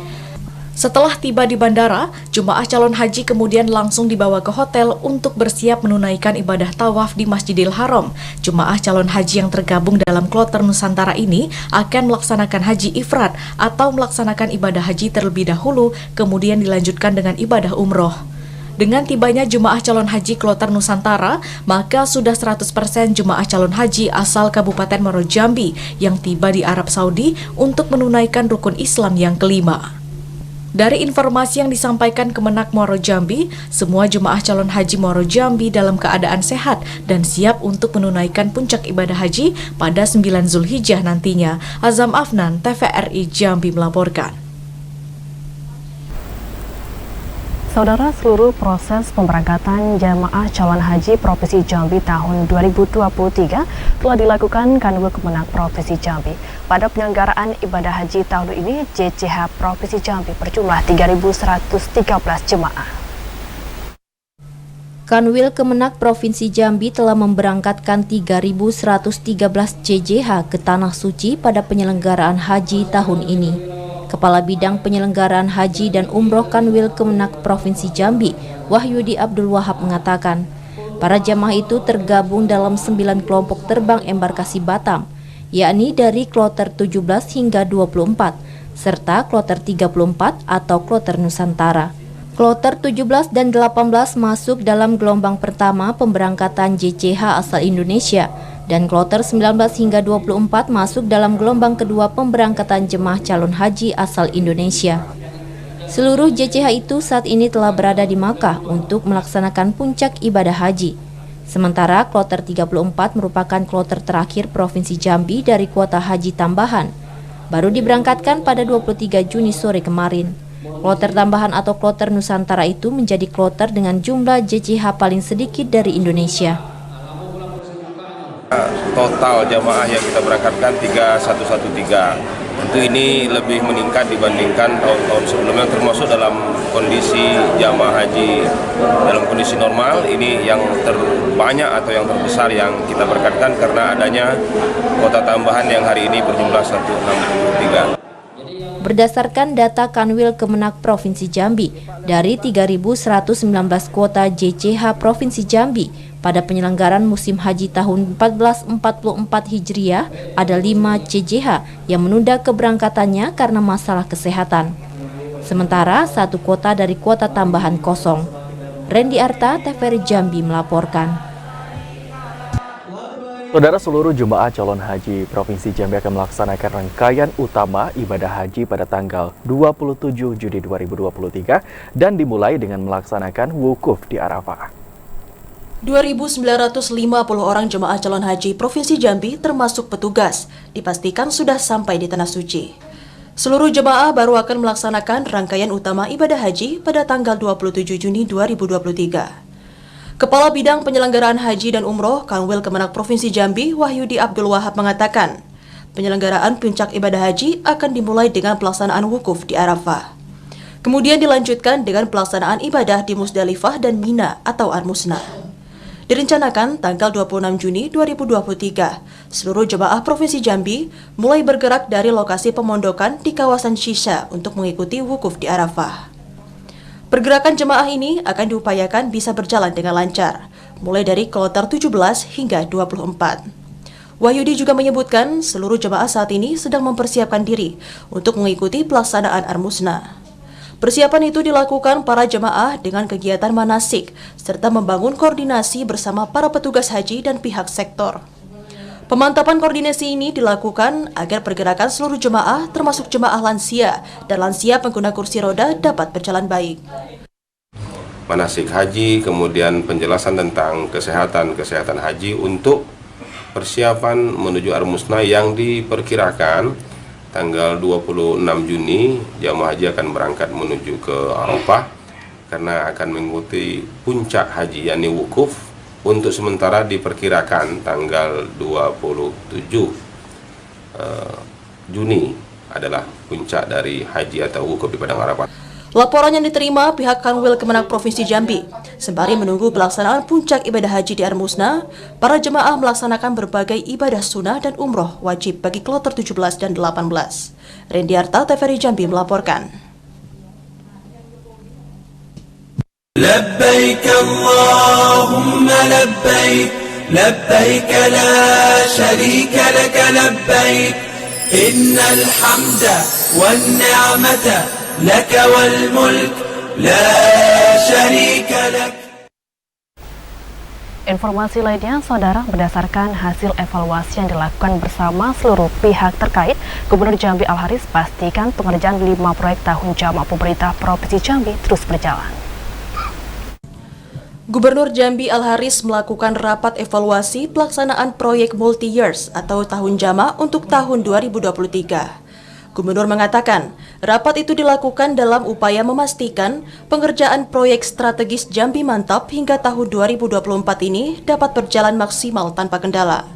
Setelah tiba di bandara, jemaah calon haji kemudian langsung dibawa ke hotel untuk bersiap menunaikan ibadah tawaf di Masjidil Haram. Jemaah calon haji yang tergabung dalam kloter Nusantara ini akan melaksanakan haji ifrad atau melaksanakan ibadah haji terlebih dahulu, kemudian dilanjutkan dengan ibadah umroh. Dengan tibanya jemaah calon haji kloter Nusantara, maka sudah 100% jemaah calon haji asal Kabupaten Muaro Jambi yang tiba di Arab Saudi untuk menunaikan rukun Islam yang kelima. Dari informasi yang disampaikan Kemenak Muaro Jambi, semua jemaah calon haji Muaro Jambi dalam keadaan sehat dan siap untuk menunaikan puncak ibadah haji pada 9 Zulhijjah nantinya. Azam Afnan, TVRI Jambi melaporkan. Saudara, seluruh proses pemberangkatan jamaah calon haji Provinsi Jambi tahun 2023 telah dilakukan Kanwil Kemenak Provinsi Jambi. Pada penyelenggaraan ibadah haji tahun ini, JCH Provinsi Jambi berjumlah 3.113 jemaah. Kanwil Kemenak Provinsi Jambi telah memberangkatkan 3.113 JCH ke Tanah Suci pada penyelenggaraan haji tahun ini. Kepala Bidang Penyelenggaraan Haji dan Umroh Kanwil Kemenak Provinsi Jambi, Wahyudi Abdul Wahab mengatakan, para jamaah itu tergabung dalam 9 kelompok terbang embarkasi Batam, yakni dari kloter 17 hingga 24, serta kloter 34 atau kloter Nusantara. Kloter 17 dan 18 masuk dalam gelombang pertama pemberangkatan JCH asal Indonesia, dan kloter 19 hingga 24 masuk dalam gelombang kedua pemberangkatan jemaah calon haji asal Indonesia. Seluruh JCH itu saat ini telah berada di Makkah untuk melaksanakan puncak ibadah haji. Sementara kloter 34 merupakan kloter terakhir Provinsi Jambi dari kuota haji tambahan. Baru diberangkatkan pada 23 Juni sore kemarin. Kloter tambahan atau kloter Nusantara itu menjadi kloter dengan jumlah JCH paling sedikit dari Indonesia. Total jamaah yang kita berangkatkan 3113. Tentu ini lebih meningkat dibandingkan tahun-tahun sebelumnya, termasuk dalam kondisi jamaah haji dalam kondisi normal. Ini yang terbanyak atau yang terbesar yang kita berangkatkan karena adanya kuota tambahan yang hari ini berjumlah 163. Berdasarkan data Kanwil Kemenak Provinsi Jambi, dari 3.119 kuota JCH Provinsi Jambi, pada penyelenggaraan musim haji tahun 1444 Hijriah, ada 5 JCH yang menunda keberangkatannya karena masalah kesehatan. Sementara 1 kuota dari kuota tambahan kosong. Randy Arta, TVRI Jambi melaporkan. Saudara, seluruh jemaah calon haji Provinsi Jambi akan melaksanakan rangkaian utama ibadah haji pada tanggal 27 Juni 2023 dan dimulai dengan melaksanakan wukuf di Arafah. 2.950 orang jemaah calon haji Provinsi Jambi termasuk petugas dipastikan sudah sampai di Tanah Suci. Seluruh jemaah baru akan melaksanakan rangkaian utama ibadah haji pada tanggal 27 Juni 2023. Kepala Bidang Penyelenggaraan Haji dan Umroh Kanwil Kemenak Provinsi Jambi, Wahyudi Abdul Wahab mengatakan, penyelenggaraan puncak ibadah haji akan dimulai dengan pelaksanaan wukuf di Arafah. Kemudian dilanjutkan dengan pelaksanaan ibadah di Musdalifah dan Mina atau Ar-Musna. Direncanakan tanggal 26 Juni 2023, seluruh jemaah Provinsi Jambi mulai bergerak dari lokasi pemondokan di kawasan Shisha untuk mengikuti wukuf di Arafah. Pergerakan jemaah ini akan diupayakan bisa berjalan dengan lancar, mulai dari kloter 17 hingga 24. Wahyudi juga menyebutkan seluruh jemaah saat ini sedang mempersiapkan diri untuk mengikuti pelaksanaan Ar-Musna. Persiapan itu dilakukan para jemaah dengan kegiatan manasik, serta membangun koordinasi bersama para petugas haji dan pihak sektor. Pemantapan koordinasi ini dilakukan agar pergerakan seluruh jemaah termasuk jemaah lansia dan lansia pengguna kursi roda dapat berjalan baik. Manasik haji, kemudian penjelasan tentang kesehatan haji untuk persiapan menuju Ar-Musna yang diperkirakan tanggal 26 Juni jamaah haji akan berangkat menuju ke Arafah karena akan mengikuti puncak haji yakni wukuf. Untuk sementara diperkirakan tanggal 27 Juni adalah puncak dari haji atau wukuf di Padang Arafah. Laporan yang diterima pihak Kanwil Kemenak Provinsi Jambi. Sembari menunggu pelaksanaan puncak ibadah haji di Ar-Musna, para jemaah melaksanakan berbagai ibadah sunnah dan umroh wajib bagi kloter 17 dan 18. Rendiarta, TVRI Jambi melaporkan. لبيك اللهم لبيك لبيك لا شريك لك لبيك إن الحمد والنعمة لك والملك لا شريك لك. Informasi lainnya, Saudara, berdasarkan hasil evaluasi yang dilakukan bersama seluruh pihak terkait, Gubernur Jambi Al-Haris pastikan pengerjaan 5 proyek tahun jamak pemerintah Provinsi Jambi terus berjalan. Gubernur Jambi Al-Haris melakukan rapat evaluasi pelaksanaan proyek multi-years atau tahun jamak untuk tahun 2023. Gubernur mengatakan, rapat itu dilakukan dalam upaya memastikan pengerjaan proyek strategis Jambi Mantap hingga tahun 2024 ini dapat berjalan maksimal tanpa kendala.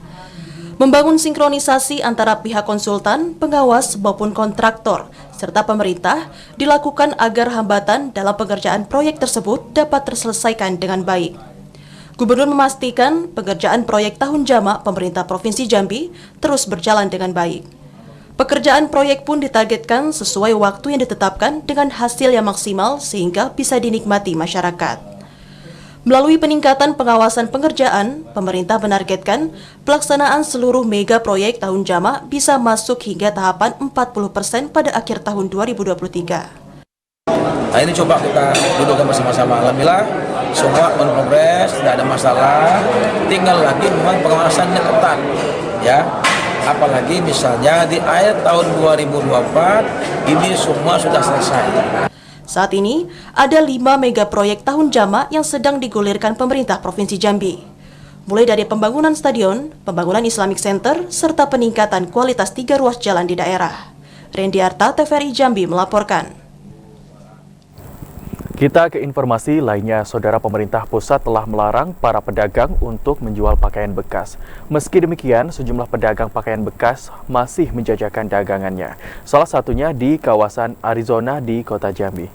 Membangun sinkronisasi antara pihak konsultan, pengawas maupun kontraktor, serta pemerintah dilakukan agar hambatan dalam pengerjaan proyek tersebut dapat terselesaikan dengan baik. Gubernur memastikan pengerjaan proyek tahun jamak pemerintah Provinsi Jambi terus berjalan dengan baik. Pekerjaan proyek pun ditargetkan sesuai waktu yang ditetapkan dengan hasil yang maksimal sehingga bisa dinikmati masyarakat. Melalui peningkatan pengawasan pengerjaan, pemerintah menargetkan pelaksanaan seluruh mega proyek tahun jamak bisa masuk hingga tahapan 40% pada akhir tahun 2023. Nah, ini coba kita dudukkan bersama-sama. Alhamdulillah semua progres, tidak ada masalah. Tinggal lagi memang pengawasannya ketat, ya. Apalagi misalnya di akhir tahun 2024 ini semua sudah selesai. Saat ini, ada 5 mega proyek tahun jamak yang sedang digulirkan pemerintah Provinsi Jambi. Mulai dari pembangunan stadion, pembangunan Islamic Center, serta peningkatan kualitas 3 ruas jalan di daerah. Rendiarta, TVRI Jambi melaporkan. Kita ke informasi lainnya, Saudara. Pemerintah pusat telah melarang para pedagang untuk menjual pakaian bekas. Meski demikian, sejumlah pedagang pakaian bekas masih menjajakan dagangannya. Salah satunya di kawasan Arizona di Kota Jambi.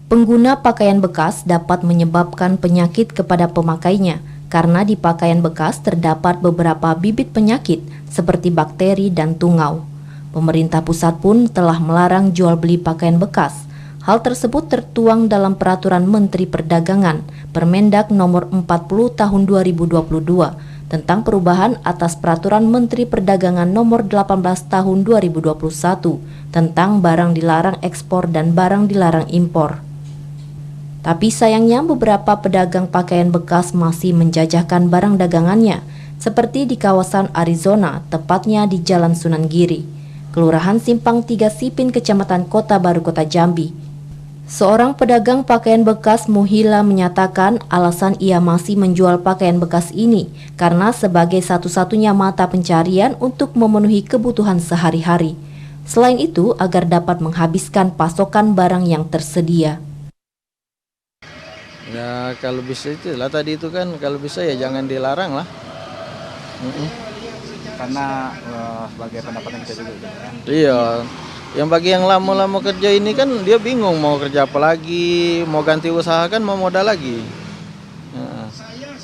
Pengguna pakaian bekas dapat menyebabkan penyakit kepada pemakainya karena di pakaian bekas terdapat beberapa bibit penyakit seperti bakteri dan tungau. Pemerintah pusat pun telah melarang jual beli pakaian bekas. Hal tersebut tertuang dalam Peraturan Menteri Perdagangan Permendag Nomor 40 Tahun 2022 tentang perubahan atas Peraturan Menteri Perdagangan Nomor 18 Tahun 2021 tentang barang dilarang ekspor dan barang dilarang impor. Tapi sayangnya beberapa pedagang pakaian bekas masih menjajahkan barang dagangannya, seperti di kawasan Arizona, tepatnya di Jalan Sunan Giri, Kelurahan Simpang 3 Sipin, Kecamatan Kota Baru, Kota Jambi. Seorang pedagang pakaian bekas, Muhila, menyatakan alasan ia masih menjual pakaian bekas ini karena sebagai satu-satunya mata pencarian untuk memenuhi kebutuhan sehari-hari. Selain itu, agar dapat menghabiskan pasokan barang yang tersedia. Ya kalau bisa itulah tadi itu kan, kalau bisa ya jangan dilarang lah. Karena sebagai pendapatan kita juga ya. Iya. Yang bagi yang lama-lama kerja ini kan dia bingung mau kerja apa lagi, mau ganti usaha kan mau modal lagi. Nah,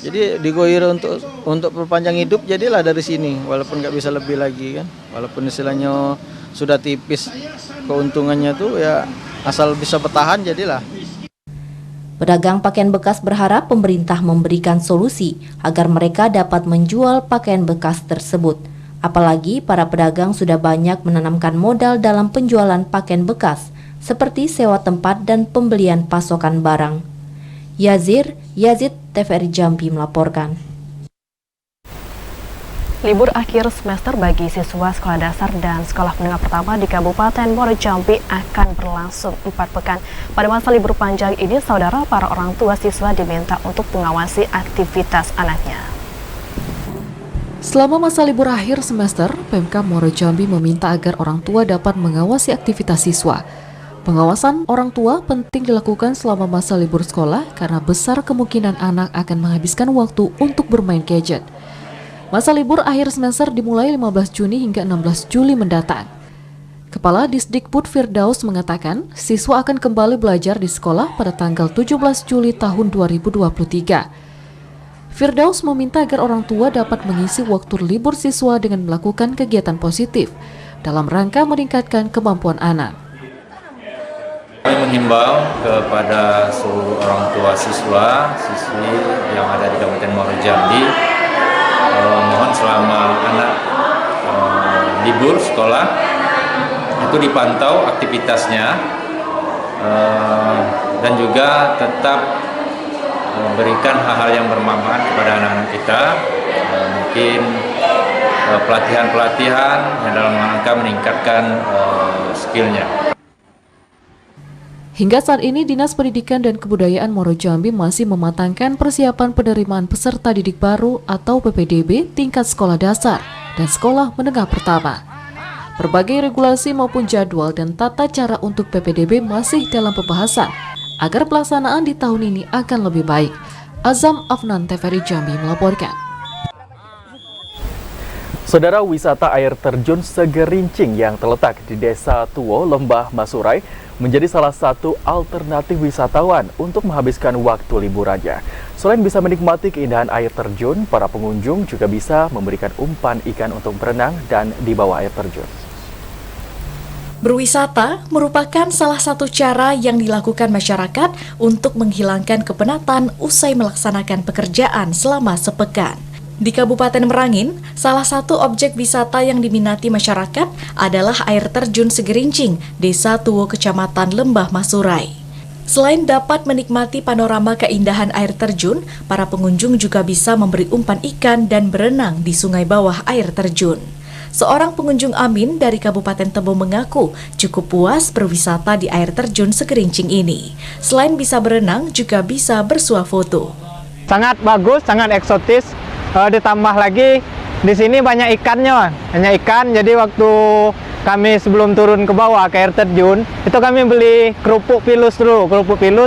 jadi digoir untuk perpanjang hidup jadilah dari sini, walaupun nggak bisa lebih lagi kan, walaupun istilahnya sudah tipis keuntungannya tuh ya asal bisa bertahan jadilah. Pedagang pakaian bekas berharap pemerintah memberikan solusi agar mereka dapat menjual pakaian bekas tersebut. Apalagi para pedagang sudah banyak menanamkan modal dalam penjualan pakaian bekas, seperti sewa tempat dan pembelian pasokan barang. Yazid TVRI Jambi melaporkan. Libur akhir semester bagi siswa sekolah dasar dan sekolah menengah pertama di Kabupaten Muaro Jambi akan berlangsung 4 pekan. Pada masa libur panjang ini, saudara, para orang tua siswa diminta untuk mengawasi aktivitas anaknya. Selama masa libur akhir semester, Pemkab Muaro Jambi meminta agar orang tua dapat mengawasi aktivitas siswa. Pengawasan orang tua penting dilakukan selama masa libur sekolah karena besar kemungkinan anak akan menghabiskan waktu untuk bermain gadget. Masa libur akhir semester dimulai 15 Juni hingga 16 Juli mendatang. Kepala Disdikbud Firdaus mengatakan, siswa akan kembali belajar di sekolah pada tanggal 17 Juli tahun 2023. Firdaus meminta agar orang tua dapat mengisi waktu libur siswa dengan melakukan kegiatan positif dalam rangka meningkatkan kemampuan anak. Kami menghimbau kepada seluruh orang tua siswi yang ada di Kabupaten Muaro Jambi, mohon selama anak libur sekolah itu dipantau aktivitasnya dan juga tetap berikan hal-hal yang bermanfaat kepada anak-anak kita, mungkin pelatihan-pelatihan yang dalam rangka meningkatkan skillnya. Hingga saat ini, Dinas Pendidikan dan Kebudayaan Muaro Jambi masih mematangkan persiapan penerimaan peserta didik baru atau PPDB tingkat sekolah dasar dan sekolah menengah pertama. Berbagai regulasi maupun jadwal dan tata cara untuk PPDB masih dalam pembahasan agar pelaksanaan di tahun ini akan lebih baik. Azam Afnan, TVRI Jambi melaporkan. Saudara, wisata air terjun Segerincing yang terletak di Desa Tuwo, Lembah Masurai menjadi salah satu alternatif wisatawan untuk menghabiskan waktu liburannya. Selain bisa menikmati keindahan air terjun, para pengunjung juga bisa memberikan umpan ikan untuk berenang dan di bawah air terjun. Berwisata merupakan salah satu cara yang dilakukan masyarakat untuk menghilangkan kepenatan usai melaksanakan pekerjaan selama sepekan. Di Kabupaten Merangin, salah satu objek wisata yang diminati masyarakat adalah air terjun Segerincing, Desa Tuwo, Kecamatan Lembah Masurai. Selain dapat menikmati panorama keindahan air terjun, para pengunjung juga bisa memberi umpan ikan dan berenang di sungai bawah air terjun. Seorang pengunjung Amin dari Kabupaten Tebo mengaku cukup puas berwisata di air terjun Segerincing ini. Selain bisa berenang, juga bisa bersuah foto. Sangat bagus, sangat eksotis. Ditambah lagi di sini banyak ikannya, jadi waktu kami sebelum turun ke bawah ke air terjun itu kami beli kerupuk pilus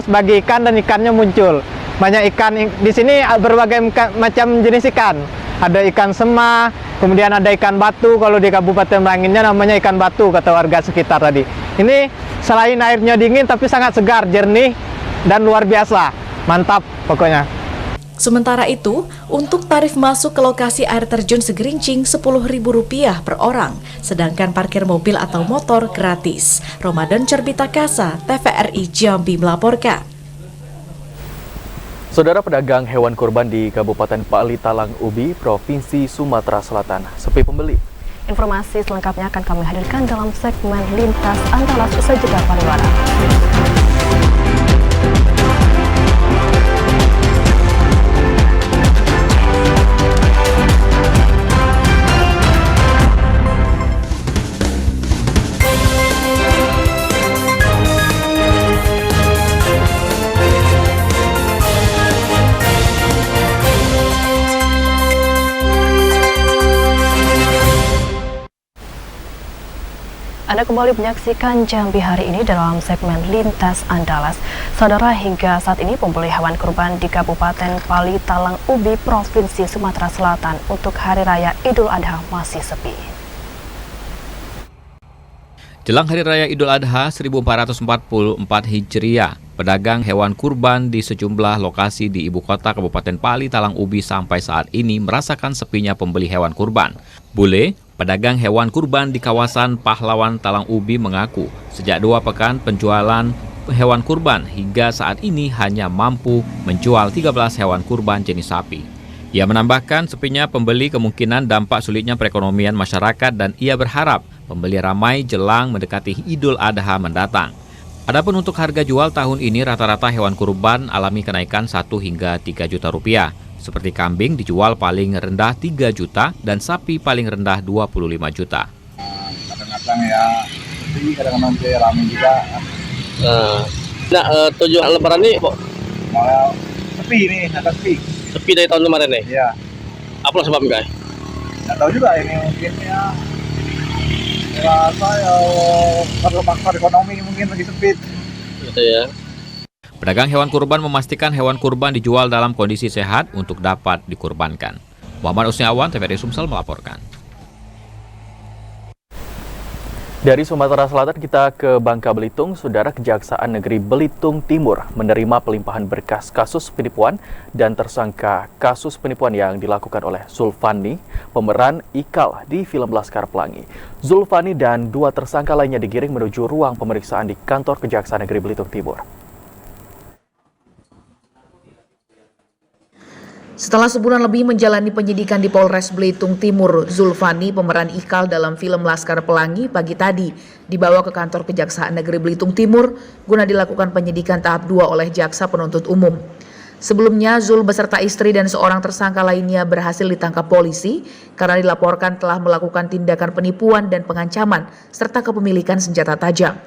bagi ikan dan ikannya muncul. Banyak ikan di sini, berbagai macam jenis ikan. Ada ikan sema, kemudian ada ikan batu, kalau di Kabupaten Meranginnya namanya ikan batu kata warga sekitar tadi. Ini selain airnya dingin tapi sangat segar, jernih dan luar biasa. Mantap pokoknya. Sementara itu, untuk tarif masuk ke lokasi air terjun Segerincing Rp10.000 per orang, sedangkan parkir mobil atau motor gratis. Ramadan Cerbita Kasa, TVRI Jambi melaporkan. Saudara, pedagang hewan kurban di Kabupaten Pali Talang Ubi, Provinsi Sumatera Selatan, sepi pembeli. Informasi selengkapnya akan kami hadirkan dalam segmen Lintas Andalas usai jeda pariwara. Anda kembali menyaksikan Jambi hari ini dalam segmen Lintas Andalas. Saudara, hingga saat ini pembeli hewan kurban di Kabupaten Pali Talang Ubi, Provinsi Sumatera Selatan untuk Hari Raya Idul Adha masih sepi. Jelang Hari Raya Idul Adha 1444 Hijriah, pedagang hewan kurban di sejumlah lokasi di ibu kota Kabupaten Pali Talang Ubi sampai saat ini merasakan sepinya pembeli hewan kurban. Bule, pedagang hewan kurban di kawasan Pahlawan Talang Ubi mengaku sejak 2 pekan penjualan hewan kurban hingga saat ini hanya mampu menjual 13 hewan kurban jenis sapi. Ia menambahkan sepinya pembeli kemungkinan dampak sulitnya perekonomian masyarakat dan ia berharap pembeli ramai jelang mendekati Idul Adha mendatang. Adapun untuk harga jual tahun ini rata-rata hewan kurban alami kenaikan 1 hingga 3 juta rupiah. Seperti kambing dijual paling rendah 3 juta dan sapi paling rendah 25 juta. Kadang-kadang ya sepi, kadang-kadang ramai juga. Tujuan lebaran ini kok Malah sepi nih, agak sepi. sepi dari tahun kemarin nih? Iya. Apa sebabnya? Nggak tahu juga ini mungkin ya. Rasa ya faktor ekonomi mungkin lagi sempit. Gitu ya. Pedagang hewan kurban memastikan hewan kurban dijual dalam kondisi sehat untuk dapat dikurbankan. Muhammad Usniawan, TVRI Sumsel melaporkan. Dari Sumatera Selatan kita ke Bangka Belitung. Saudara, Kejaksaan Negeri Belitung Timur menerima pelimpahan berkas kasus penipuan dan tersangka kasus penipuan yang dilakukan oleh Zulfani, pemeran Ikal di film Laskar Pelangi. Zulfani dan 2 tersangka lainnya digiring menuju ruang pemeriksaan di kantor Kejaksaan Negeri Belitung Timur. Setelah sebulan lebih menjalani penyidikan di Polres Belitung Timur, Zulfani, pemeran Ikal dalam film Laskar Pelangi, pagi tadi dibawa ke kantor Kejaksaan Negeri Belitung Timur guna dilakukan penyidikan tahap 2 oleh Jaksa Penuntut Umum. Sebelumnya, Zul beserta istri dan seorang tersangka lainnya berhasil ditangkap polisi karena dilaporkan telah melakukan tindakan penipuan dan pengancaman serta kepemilikan senjata tajam.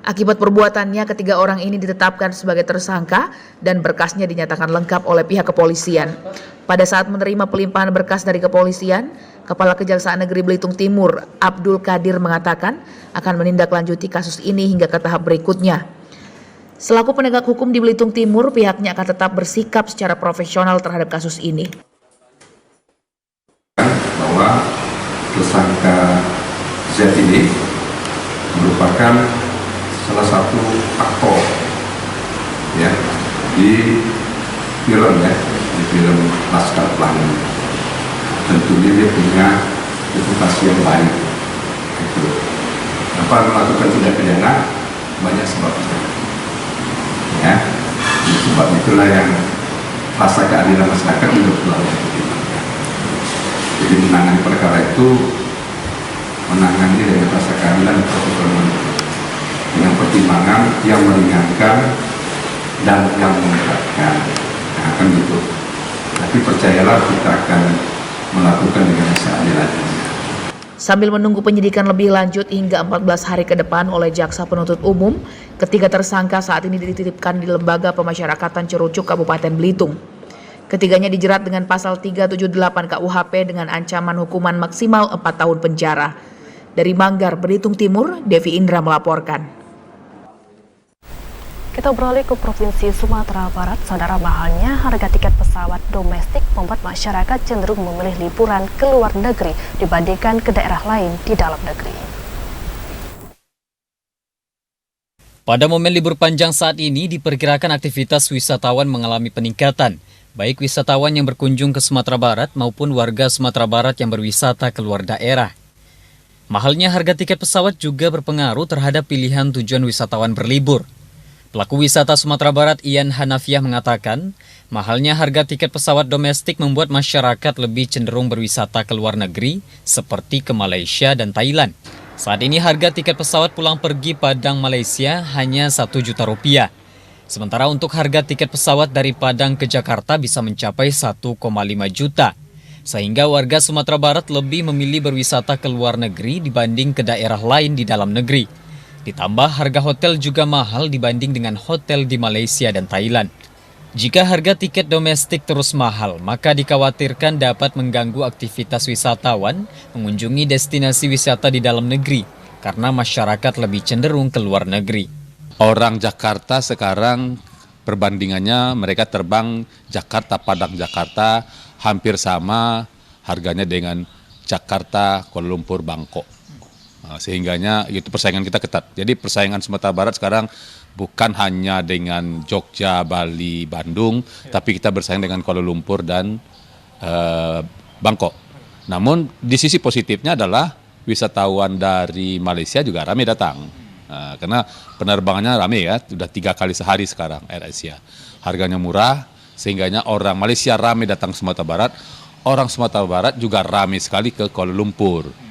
Akibat perbuatannya, ketiga orang ini ditetapkan sebagai tersangka dan berkasnya dinyatakan lengkap oleh pihak kepolisian. Pada saat menerima pelimpahan berkas dari kepolisian, Kepala Kejaksaan Negeri Belitung Timur, Abdul Qadir, mengatakan akan menindaklanjuti kasus ini hingga ke tahap berikutnya. Selaku penegak hukum di Belitung Timur, pihaknya akan tetap bersikap secara profesional terhadap kasus ini. Bahwa tersangka Z ini merupakan salah satu aktor ya di film Laskar Pelangi. Tentunya dia punya reputasi yang baik. Melakukan tindak pidana banyak sebabnya. Ya, sebab itulah yang rasa keadilan masyarakat juga perlu dipertimbangkan. Jadi menangani perkara itu menangani dengan rasa keadilan dan profesional, dengan pertimbangan yang meringankan dan yang memberatkan. Nah, kan gitu. Tapi percayalah, kita akan melakukan dengan seadil-adilnya. Sambil menunggu penyidikan lebih lanjut hingga 14 hari ke depan oleh Jaksa Penuntut Umum, ketiga tersangka saat ini dititipkan di Lembaga Pemasyarakatan Cerucuk, Kabupaten Belitung. Ketiganya dijerat dengan pasal 378 KUHP dengan ancaman hukuman maksimal 4 tahun penjara. Dari Manggar, Belitung Timur, Devi Indra melaporkan. Kita beralih ke Provinsi Sumatera Barat. Saudara, mahalnya harga tiket pesawat domestik membuat masyarakat cenderung memilih liburan ke luar negeri dibandingkan ke daerah lain di dalam negeri. Pada momen libur panjang saat ini, diperkirakan aktivitas wisatawan mengalami peningkatan, baik wisatawan yang berkunjung ke Sumatera Barat maupun warga Sumatera Barat yang berwisata ke luar daerah. Mahalnya harga tiket pesawat juga berpengaruh terhadap pilihan tujuan wisatawan berlibur. Pelaku wisata Sumatera Barat Ian Hanafiah mengatakan, mahalnya harga tiket pesawat domestik membuat masyarakat lebih cenderung berwisata ke luar negeri seperti ke Malaysia dan Thailand. Saat ini harga tiket pesawat pulang pergi Padang Malaysia hanya Rp1 juta. Sementara untuk harga tiket pesawat dari Padang ke Jakarta bisa mencapai 1,5 juta. Sehingga warga Sumatera Barat lebih memilih berwisata ke luar negeri dibanding ke daerah lain di dalam negeri. Ditambah harga hotel juga mahal dibanding dengan hotel di Malaysia dan Thailand. Jika harga tiket domestik terus mahal, maka dikhawatirkan dapat mengganggu aktivitas wisatawan mengunjungi destinasi wisata di dalam negeri, karena masyarakat lebih cenderung ke luar negeri. Orang Jakarta sekarang perbandingannya mereka terbang Jakarta, Padang Jakarta hampir sama harganya dengan Jakarta, Kuala Lumpur, Bangkok. Sehingganya itu persaingan kita ketat. Jadi persaingan Sumatera Barat sekarang bukan hanya dengan Jogja, Bali, Bandung, tapi kita bersaing dengan Kuala Lumpur dan Bangkok. Namun di sisi positifnya adalah wisatawan dari Malaysia juga ramai datang. Karena penerbangannya ramai ya, sudah 3 kali sehari sekarang Air Asia. Harganya murah, sehingganya orang Malaysia ramai datang ke Sumatera Barat. Orang Sumatera Barat juga ramai sekali ke Kuala Lumpur.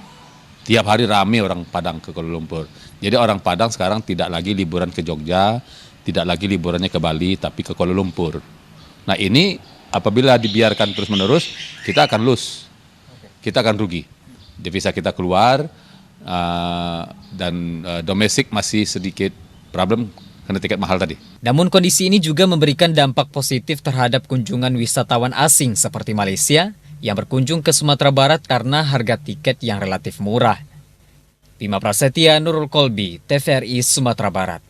Tiap hari rame orang Padang ke Kuala Lumpur. Jadi orang Padang sekarang tidak lagi liburan ke Jogja, tidak lagi liburannya ke Bali, tapi ke Kuala Lumpur. Nah ini apabila dibiarkan terus-menerus, kita akan lose, kita akan rugi. Devisa kita keluar, dan domestik masih sedikit problem karena tiket mahal tadi. Namun kondisi ini juga memberikan dampak positif terhadap kunjungan wisatawan asing seperti Malaysia yang berkunjung ke Sumatera Barat karena harga tiket yang relatif murah. Bima Prasetya, Nurul Kolbi, TVRI Sumatera Barat.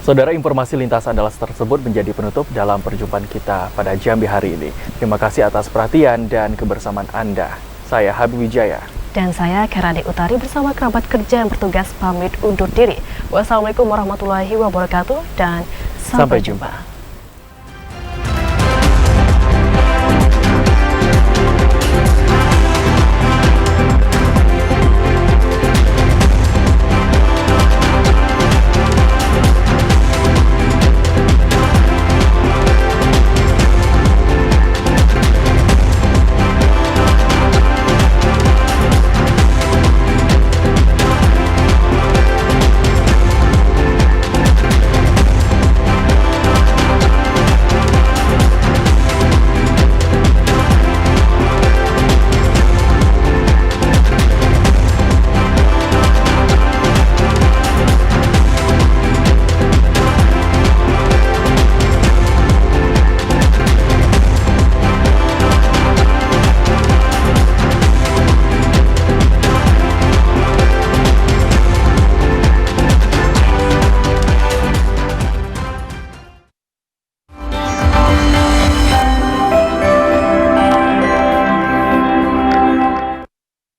Saudara, informasi lintas Andalas tersebut menjadi penutup dalam perjumpaan kita pada Jambi hari ini. Terima kasih atas perhatian dan kebersamaan Anda. Saya Habib Wijaya. Dan saya Kerade Utari bersama kerabat kerja yang bertugas pamit undur diri. Wassalamualaikum warahmatullahi wabarakatuh dan sampai jumpa.